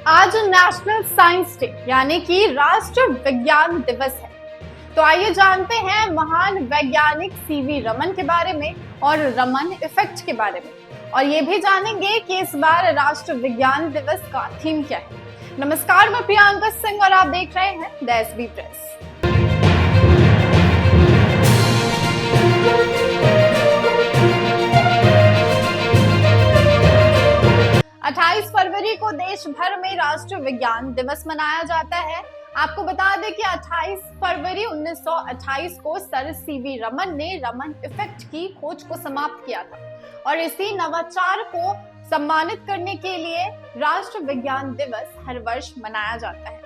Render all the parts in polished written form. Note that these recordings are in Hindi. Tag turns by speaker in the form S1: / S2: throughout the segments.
S1: आज नेशनल साइंस डे यानी कि राष्ट्रीय विज्ञान दिवस है। तो आइए जानते हैं महान वैज्ञानिक सीवी रमन के बारे में और रमन इफेक्ट के बारे में, और ये भी जानेंगे कि इस बार राष्ट्रीय विज्ञान दिवस का थीम क्या है। नमस्कार, मैं प्रियंका सिंह और आप देख रहे हैं द एसबी प्रेस। फरवरी को देश भर में राष्ट्रीय विज्ञान दिवस मनाया जाता है। आपको बता दें कि 28 फरवरी 1928 को सर सीवी रमन ने रमन इफेक्ट की खोज को समाप्त किया था, और इसी नवाचार को सम्मानित करने के लिए राष्ट्रीय विज्ञान दिवस हर वर्ष मनाया जाता है।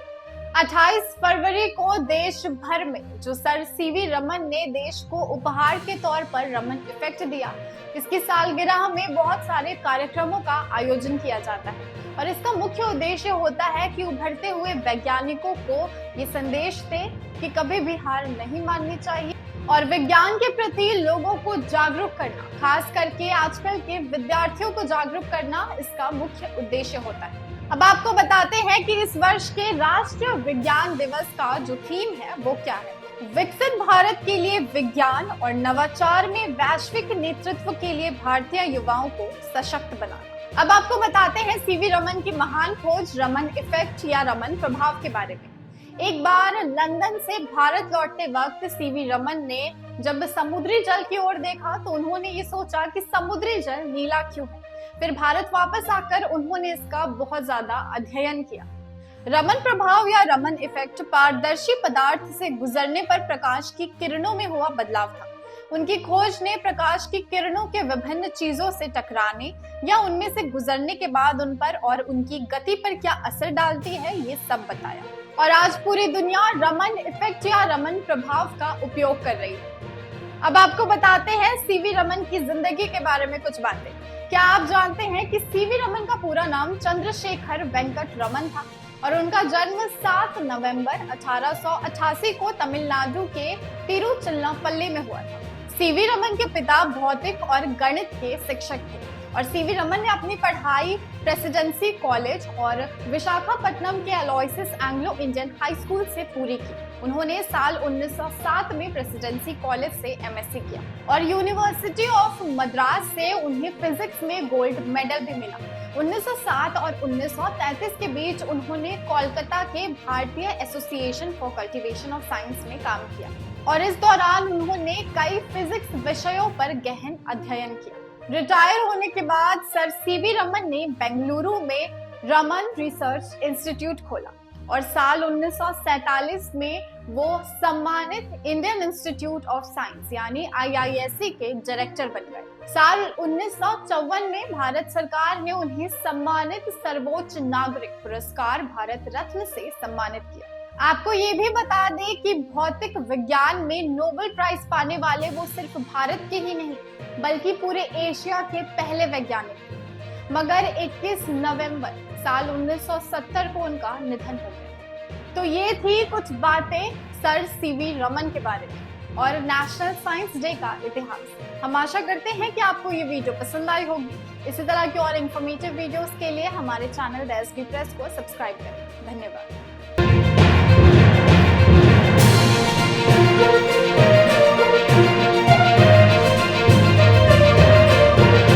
S1: 28 फरवरी को देश भर में जो सर सीवी रमन ने देश को उपहार के तौर पर रमन इफेक्ट दिया, इसकी सालगिरह में बहुत सारे कार्यक्रमों का आयोजन किया जाता है, और इसका मुख्य उद्देश्य होता है कि उभरते हुए वैज्ञानिकों को ये संदेश दे कि कभी भी हार नहीं माननी चाहिए और विज्ञान के प्रति लोगों को जागरूक करना, खास करके आजकल के विद्यार्थियों को जागरूक करना इसका मुख्य उद्देश्य होता है। अब आपको बताते हैं कि इस वर्ष के राष्ट्रीय विज्ञान दिवस का जो थीम है वो क्या है। विकसित भारत के लिए विज्ञान और नवाचार में वैश्विक नेतृत्व के लिए भारतीय युवाओं को सशक्त बनाना। अब आपको बताते हैं सीवी रमन की महान खोज रमन इफेक्ट या रमन प्रभाव के बारे में। एक बार लंदन से भारत लौटते वक्त सीवी रमन ने जब समुद्री जल की ओर देखा तो उन्होंने ये सोचा कि समुद्री जल नीला क्यों है। फिर भारत वापस आकर उन्होंने इसका बहुत ज्यादा अध्ययन किया। रमन प्रभाव या रमन इफेक्ट पारदर्शी पदार्थ से गुजरने पर प्रकाश की किरणों में हुआ बदलाव था। उनकी खोज ने प्रकाश की किरणों के विभिन्न चीजों से टकराने या उनमें से गुजरने के बाद उन पर और उनकी गति पर क्या असर डालती है, ये सब बताया। और आज पूरी दुनिया रमन इफेक्ट या रमन प्रभाव का उपयोग कर रही है। अब आपको बताते हैं सीवी रमन की जिंदगी के बारे में कुछ बातें। क्या आप जानते हैं कि सीवी रमन का पूरा नाम चंद्रशेखर वेंकट रमन था और उनका जन्म 7 नवंबर 1888 को तमिलनाडु के तिरुचिरापल्ली में हुआ था। सीवी रमन के पिता भौतिक और गणित के शिक्षक थे, और सीवी रमन ने अपनी पढ़ाई प्रेसिडेंसी कॉलेज और विशाखापट्टनम के अलोयसिस एंग्लो इंडियन हाई स्कूल से पूरी की। उन्होंने साल 1907 में प्रेसिडेंसी कॉलेज से एमएससी किया और यूनिवर्सिटी ऑफ मद्रास से उन्हें फिजिक्स में गोल्ड मेडल भी मिला। 1907 और 1933 के बीच उन्होंने कोलकाता के भारतीय association for cultivation of science में काम किया, और इस दौरान उन्होंने कई फिजिक्स विषयों पर गहन अध्ययन किया। रिटायर होने के बाद सर सीवी रमन ने बेंगलुरु में रमन रिसर्च इंस्टीट्यूट खोला और साल 1947 में वो सम्मानित इंडियन इंस्टीट्यूट ऑफ साइंस यानी IISc के डायरेक्टर बन गए। साल 1954 में भारत सरकार ने उन्हें सम्मानित सर्वोच्च नागरिक पुरस्कार भारत रत्न से सम्मानित किया। आपको ये भी बता दें कि भौतिक विज्ञान में नोबेल प्राइज पाने वाले वो सिर्फ भारत के ही नहीं बल्कि पूरे एशिया के पहले वैज्ञानिक थे, मगर 21 नवंबर साल 1970 को उनका निधन हो गया। तो ये थी कुछ बातें सर सीवी रमन के बारे में और नेशनल साइंस डे का इतिहास। हम आशा करते हैं कि आपको ये वीडियो पसंद आई होगी। इसी तरह की और इन्फॉर्मेटिव वीडियोस के लिए हमारे चैनल द एसबी प्रेस को सब्सक्राइब करें। धन्यवाद।